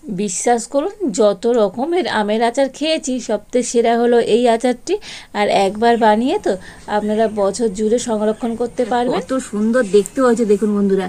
বিশ্বাস করুন, যত রকমের আমের আচার খেয়েছি সবথেকে সেরা হলো এই আচারটি। আর একবার বানিয়ে তো আপনারা বছর জুড়ে সংরক্ষণ করতে পারবেন। কত সুন্দর দেখতে হয়েছে দেখুন বন্ধুরা,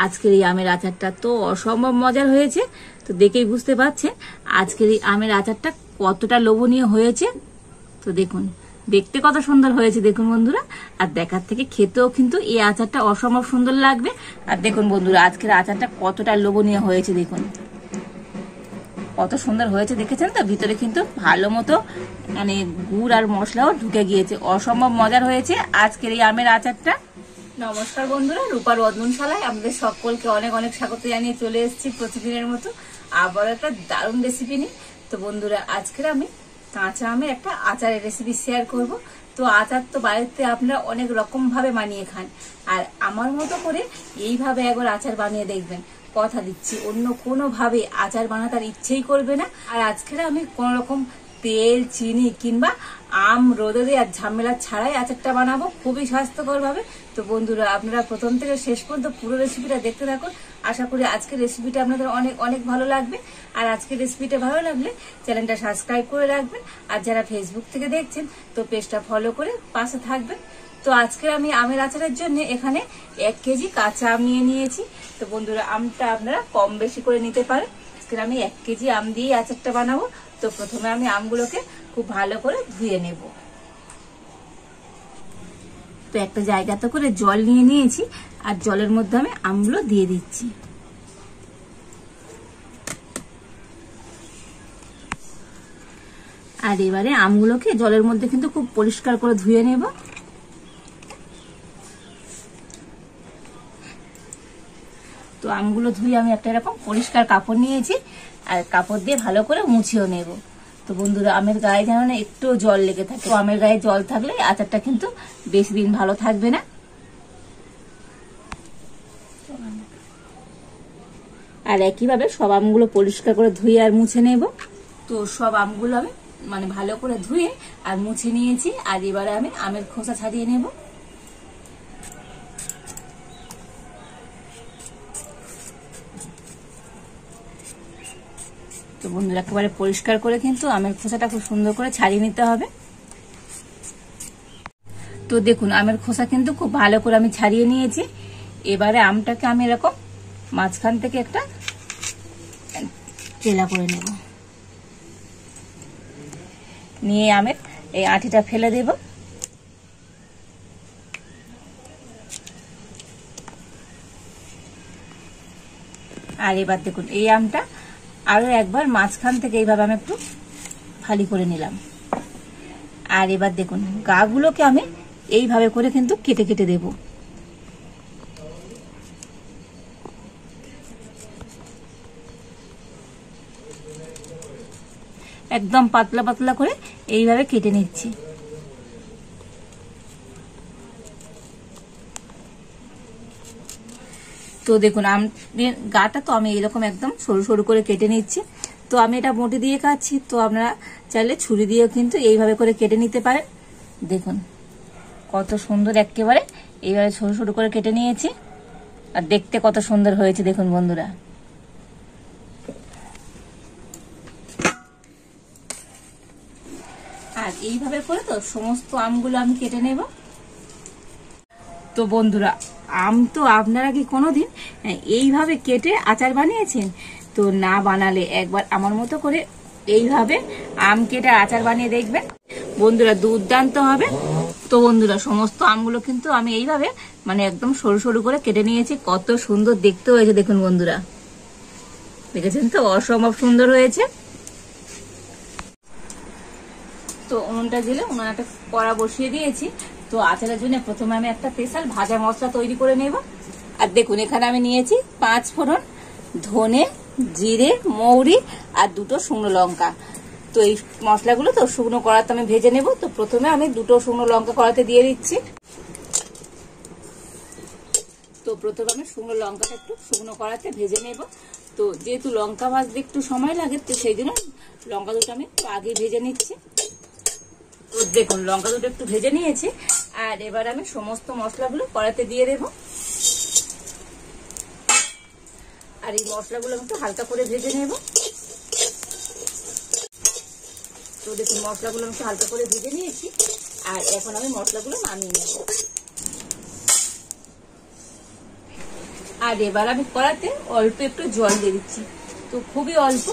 আজকের এই আমের আচারটা তো অসম্ভব মজার হয়েছে। তো দেখেই বুঝতে পারছেন আজকের এই আমের আচারটা কতটা লোভনীয় হয়েছে। তো দেখুন দেখতে কত সুন্দর হয়েছে দেখুন বন্ধুরা, আর দেখার থেকে খেতেও কিন্তু এই আচারটা অসম্ভব সুন্দর লাগবে। আর দেখুন বন্ধুরা আজকের আচারটা কতটা লোভনীয় হয়েছে, দেখুন কত সুন্দর হয়েছে, দেখেছেন তো? ভিতরে কিন্তু ভালো মতো মানে গুড় আর মশলাও ঢুকে গিয়েছে, অসম্ভব মজার হয়েছে আজকের এই আমের আচারটা। নমস্কার বন্ধুরা, রূপার রন্ধনশালায় আমাদের সকলকে অনেক অনেক স্বাগত জানিয়ে চলে এসেছি প্রতিদিনের মতো আবার একটা দারুণ রেসিপি নিয়ে। তো বন্ধুরা আজকের আমি কাঁচা আমের একটা আচারের রেসিপি শেয়ার করব। তো আচার তো বাড়িতে আপনারা অনেক রকম ভাবে বানিয়ে খান, আর আমার মতো করে এইভাবে একবার আচার বানিয়ে দেখবেন, কথা দিচ্ছি অন্য কোনো ভাবে আচার বানাতে ইচ্ছেই করবে না। আর আজকের আমি কোন রকম তেল চিনি কিংবা আম রোদে দিয়ে আর ঝামেলা ছাড়াই আচারটা বানাবো খুবই স্বাস্থ্যকর ভাবে। তো বন্ধুরা আপনারা প্রথম থেকে শেষ পর্যন্ত পুরো রেসিপিটা দেখতে থাকুন, আশা করি আজকের রেসিপিটা আপনাদের অনেক অনেক ভালো লাগবে। আর আজকের রেসিপিটা ভালো লাগলে চ্যানেলটা সাবস্ক্রাইব করে রাখবেন, আর যারা ফেসবুক থেকে দেখছেন তো পেজটা ফলো করে পাশে থাকবেন। তো আজকে আমি আমের আচারের জন্য এখানে 1 কেজি কাঁচা আম নিয়ে নিয়েছি। তো বন্ধুরা আমটা আপনারা কম বেশি করে নিতে পারেন, আজকে আমি 1 কেজি আম দিয়ে আচারটা বানাবো। তো প্রথমে আমি আমগুলোকে খুব ভালো করে ধুয়ে নেব। তো একটা জায়গাতে করে জল নিয়ে নিয়েছি, আর জলের মধ্যে আমি আমগুলো দিয়ে দিচ্ছি। আর এবারে আমগুলোকে জলের মধ্যে কিন্তু খুব পরিষ্কার করে ধুয়ে নেব। তো আমগুলো ধুয়ে আমি একটা এরকম পরিষ্কার কাপড় নিয়েছি, আর কাপড় দিয়ে ভালো করে মুছিয়েও নেব। তো বন্ধুরা আমের গায়ে যেন না একটু জল লেগে থাকে, তো আমের গায়ে জল থাকলে আচারটা কিন্তু বেশি দিন ভালো থাকবে না। আর একইভাবে সব আমগুলো পরিষ্কার করে ধুয়ে আর মুছে নেব। তো সব আমগুলো আমি মানে ভালো করে ধুয়ে আর মুছে নিয়েছি, আর এবারে আমি আমের খোসা ছাড়িয়ে নেব। তো বন্ধুরা একেবারে পরিষ্কার করে কিন্তু আমের খোসাটা খুব সুন্দর করে ছাড়িয়ে নিতে হবে। তো দেখুন আমের খোসা কিন্তু খুব ভালো করে আমি ছাড়িয়ে নিয়েছি। এবারে আমটাকে আমি এরকম মাঝখান থেকে একটা চেলা করে নেব, নিয়ে আমের এই আঁটিটা ফেলে দেব। আর এবার দেখুন এই আমটা আরো একবার মাঝখান থেকে এইভাবে আমি একটু ফালি করে নিলাম। আর এবার দেখুন গাগুলোকে আমি এইভাবে করে কিন্তু কেটে কেটে দেব। একদম পাতলা পাতলা করে এইভাবে কেটে নিচ্ছি। তো দেখুন আমের গাটা তো আমি এরকম একদম সরু সরু করে কেটে নিচ্ছি। তো আমি এটা বটি দিয়ে কাটছি, তো আপনারা চাইলে ছুরি দিয়েও কিন্তু এইভাবে করে কেটে নিতে পারেন। দেখুন কত সুন্দর একেবারে এইভাবে সরু সরু করে কেটে নিয়েছি, আর দেখতে কত সুন্দর হয়েছে দেখুন বন্ধুরা। আর এইভাবে করে তো সমস্ত আমগুলো আমি কেটে নেব। তো বন্ধুরা আম তো আপনারা কি কোনোদিন এইভাবে কেটে আচার বানিয়েছেন? তো না বানালে একবার আমার মতো করে এইভাবে আম কেটে আচার বানিয়ে দেখবেন বন্ধুরা, দুর্দান্ত হবে। তো বন্ধুরা সমস্ত আমগুলো কিন্তু আমি এইভাবে মানে একদম সরু সরু করে কেটে নিয়েছি, কত সুন্দর দেখতে হয়েছে দেখুন বন্ধুরা, দেখেছেন তো? অসম্ভব সুন্দর হয়েছে। তো উনুনটা জেলে উনুনে একটা কড়া বসিয়ে দিয়েছি। তো আচারের জন্য প্রথমে আমি একটা স্পেশাল ভাজা মশলা তৈরি করে নেব। আর দেখুন এখানে আমি নিয়েছি 5 ফোড়ন, ধনে, জিরে, মৌরি আর 2টো শুকনো লঙ্কা। তো এই মশলাগুলো তো শুকনো কড়াতে আমি ভেজে নেব। তো প্রথমে আমি 2টো শুকনো লঙ্কা কড়াতে দিয়ে দিচ্ছি। তো প্রথমে আমি শুকনো লঙ্কাটা একটু শুকনো কড়াতে ভেজে নেব। তো যেহেতু লঙ্কা ভাজতে একটু সময় লাগে, তো সেই জন্য লঙ্কা দুটো আমি একটু আগে ভেজে নিচ্ছি। তো দেখুন লঙ্কা দুটো একটু ভেজে নিয়েছি, আর এবার আমি সমস্ত মশলাগুলো কড়াতে দিয়ে দেব। আর এই মশলাগুলো একটু হালকা করে ভেজে নেব। দেখুন মশলাগুলো আমি হালকা করে ভেজে নিয়েছি, আর এখন আমি মশলাগুলো নামিয়ে নেব। আর এবার আমি কড়াতে অল্প একটু জল দিয়ে দিচ্ছি, তো খুবই অল্প,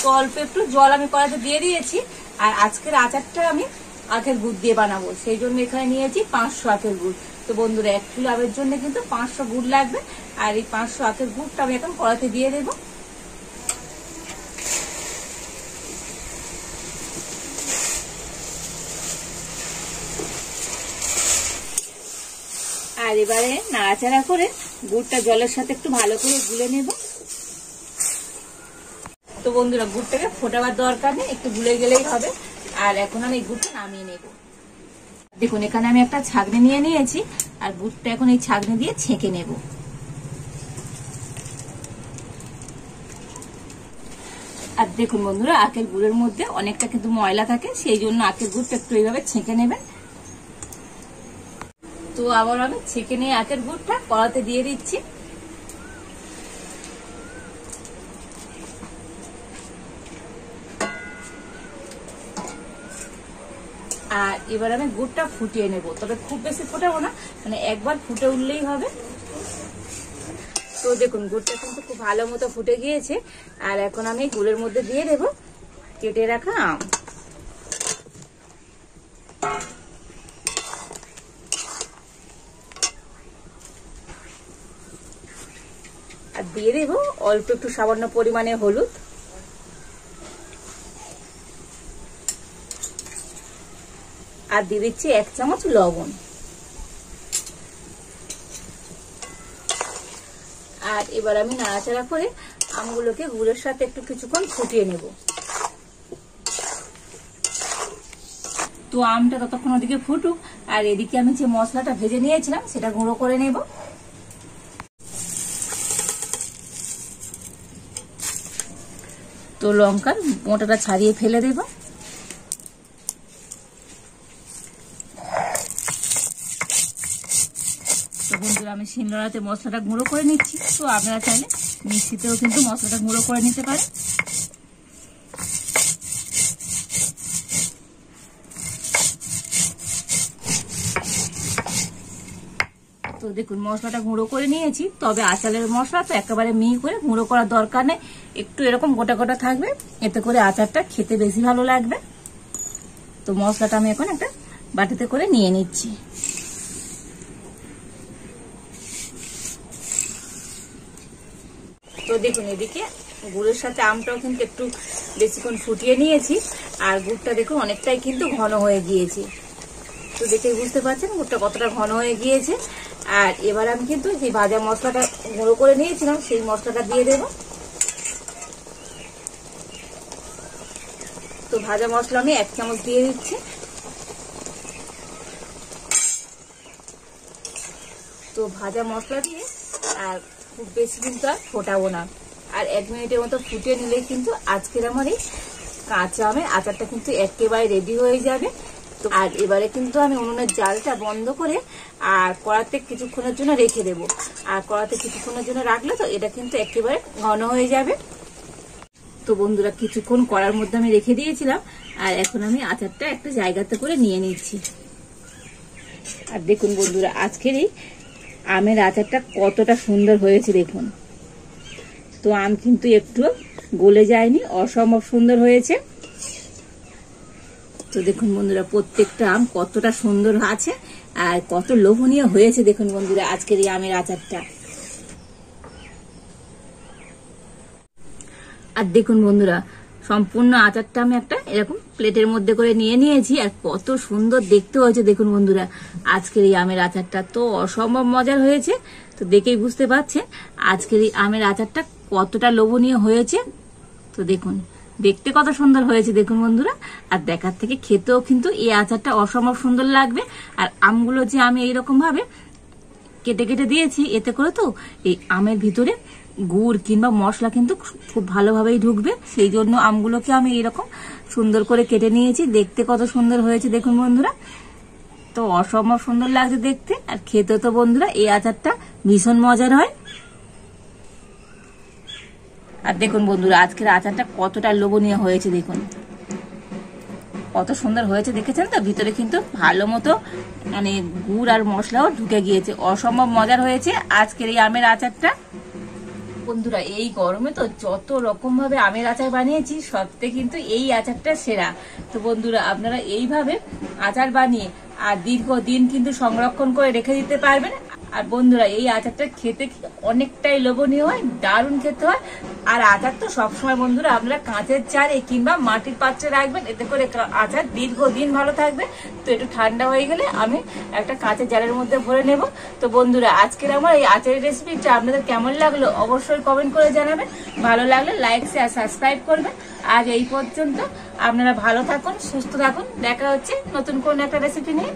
তো অল্প একটু জল আমি কড়াতে দিয়ে দিয়েছি। আর আজকের আচারটা আমি আখের গুড় দিয়ে বানাবো, সেই জন্য এখানে নিয়েছি 500 আখের গুড়। তো বন্ধুরা 1 কিলো আমের জন্য কিন্তু 500 গুড় লাগবে। আর এই 500 আখের গুড়টা আমি এখন কড়াতে দিয়ে দেবো। আর এবারে নাড়াচাড়া করে গুড়টা জলের সাথে একটু ভালো করে গুলে নেব। তো বন্ধুরা গুড়টাকে ফোটাবার দরকার নেই, একটু গুলে গেলেই হবে। আর এখন আমি এই গুড়টা নামিয়ে নেব। দেখুন এখানে আমি একটা ছাঁকনি নিয়ে নিয়েছি, আর গুড়টা এখন এই ছাঁকনি দিয়ে ছেঁকে নেব। আর দেখুন বন্ধুরা আখের গুড়ের মধ্যে অনেকটা কিন্তু ময়লা থাকে, সেই জন্য আখের গুড়টা একটু এইভাবে ছেঁকে নেবেন। তো আবার আমি ছেঁকে নিয়ে আখের গুড়টা কড়াতে দিয়ে দিচ্ছি। আর এবার আমি গুড়টা ফুটিয়ে নেব, তবে খুব বেশি ফোটাবো না, মানে একবার ফুটে উঠলেই হবে। তো দেখুন গুড়টা কিন্তু খুব ভালো মতো ফুটে গিয়েছে। আর এখন আমি গুড়ের মধ্যে দিয়ে দেব কেটে রাখা আম। আর দিয়ে দেব অল্প একটু সামান্য পরিমাণে হলুদ, আর দিয়ে দিচ্ছি 1 চামচ লবণ। আর এবার আমি নাড়াচাড়া করে আমগুলোকে গুড়ের সাথে একটু কিছুক্ষণ ফুটিয়ে নেব। তো আমটা ততক্ষণ ওদিকে ফুটুক, আর এদিকে আমি যে মশলাটা ভেজে নিয়েছিলাম সেটা গুঁড়ো করে নেব। তো লঙ্কার মোটাটা ছাড়িয়ে ফেলে দেব। তো বন্ধুরা আমি শিলনোড়াতে মশলাটা গুঁড়ো করে নিচ্ছি, তো আপনারা চাইলে মিক্সিতেও কিন্তু মশলাটা গুঁড়ো করে নিতে পারেন। তো দেখুন মশলাটা গুঁড়ো করে নিয়েছি, তবে আচারের মশলা তো একেবারে মিহি করে গুঁড়ো করার দরকার নেই, একটু এরকম গোটা গোটা থাকবে, এতে করে আচারটা খেতে বেশি ভালো লাগবে। তো মশলাটা আমি এখন একটা বাটিতে করে নিয়ে নিচ্ছি। তো দেখুন এদিকে গুড়ের সাথে আমটাও কিন্তু একটু বেশিক্ষণ ফুটিয়ে নিয়েছি, আর গুড়টা দেখুন অনেকটাই কিন্তু ঘন হয়ে গিয়েছে। তো দেখে বুঝতে পারছেন গুড়টা কতটা ঘন হয়ে গিয়েছে। আর এবার আমি কিন্তু যে ভাজা মশলাটা গুঁড়ো করে নিয়েছিলাম সেই মশলাটা দিয়ে দেব। তো ভাজা মশলা আমি 1 চামচ দিয়ে দিচ্ছি। তো ভাজা মশলা দিয়ে আর খুব বেশি কিন্তু আর ফোটাবো না, আর 1 মিনিটের মতো ফুটিয়ে নিলেই কিন্তু আজকের আমার এই কাঁচা আমের আচারটা কিন্তু একেবারে রেডি হয়ে যাবে। তো আর এবারে কিন্তু আমি উনুনের জালটা বন্ধ করে আর কড়াতে কিছুক্ষণের জন্য রেখে দেব। আর কড়াতে কিছুক্ষণের জন্য রাখলে তো এটা কিন্তু একেবারে ঘন হয়ে যাবে। তো বন্ধুরা কিছুক্ষণ কড়ার মধ্যে আমি রেখে দিয়েছিলাম, আর এখন আমি আচারটা একটা জায়গাতে করে নিয়ে নিচ্ছি। আর দেখুন বন্ধুরা আজকের এই আমের আচারটা কতটা সুন্দর হয়েছে দেখুন। তো আম কিন্তু একটু গলে যায়নি, অসম্ভব সুন্দর হয়েছে। তো দেখুন বন্ধুরা প্রত্যেকটা আম কতটা সুন্দর আছে আর কত লোভনীয় হয়েছে দেখুন বন্ধুরা আজকের এই আমের আচারটা। আর দেখুন বন্ধুরা সম্পূর্ণ আচারটা আমি একটা এরকম প্লেটের মধ্যে করে নিয়ে নিয়েছি, আর কত সুন্দর দেখতে হয়েছে দেখুন বন্ধুরা আজকের এই আমের আচারটা। তো অসম্ভব মজার হয়েছে, তো দেখেই বুঝতে পারছেন আজকের এই আমের আচারটা কতটা লোভনীয় হয়েছে। তো দেখুন দেখতে কত সুন্দর হয়েছে দেখুন বন্ধুরা, আর দেখার থেকে খেতেও কিন্তু এই আচারটা অসম্ভব সুন্দর লাগবে। আর আমগুলো যে আমি এইরকম ভাবে কেটে কেটে দিয়েছি, এতে করে তো এই আমের ভিতরে গুড় কিংবা মশলা কিন্তু খুব ভালোভাবেই ঢুকবে, সেই জন্য আমগুলোকে আমি এরকম সুন্দর করে কেটে নিয়েছি। দেখতে কত সুন্দর হয়েছে দেখুন বন্ধুরা, তো অসম্ভব সুন্দর লাগছে দেখতে, আর খেতে তো বন্ধুরা এই আচারটা ভীষণ মজার হয়। আর দেখুন বন্ধুরা আজকের আচারটা কতটা লোভনীয় হয়েছে দেখুন। কত সুন্দর হয়েছে দেখেছেন তো, ভিতরে কিন্তু ভালো মতো মানে গুড় আর মশলাও ঢুকে গিয়েছে। অসম্ভব মজার হয়েছে আজকের এই আমের আচারটা। বন্ধুরা এই গরমে তো যত রকম ভাবে আমের আচার বানিয়েছি সবথেকে কিন্তু এই আচারটা সেরা। তো বন্ধুরা আপনারা এইভাবে আচার বানিয়ে আর দীর্ঘদিন কিন্তু সংরক্ষণ করে রেখে দিতে পারবেন। আর বন্ধুরা এই আচারটা খেতে অনেকটাই লোভনীয় হয়, দারুণ খেতে হয়। আর আচার তো সবসময় বন্ধুরা আপনারা কাঁচের জারে কিংবা মাটির পাত্রে রাখবেন, এতে করে আচার দীর্ঘদিন ভালো থাকবে। তো একটু ঠান্ডা হয়ে গেলে আমি একটা কাঁচের জারের মধ্যে ভরে নেব। তো বন্ধুরা আজকের আমার এই আচারের রেসিপিটা আপনাদের কেমন লাগলো অবশ্যই কমেন্ট করে জানাবেন। ভালো লাগলে লাইক শেয়ার সাবস্ক্রাইব করবেন। আজ এই পর্যন্ত, আপনারা ভালো থাকুন, সুস্থ থাকুন। দেখা হচ্ছে নতুন কোন একটা রেসিপি নিয়ে।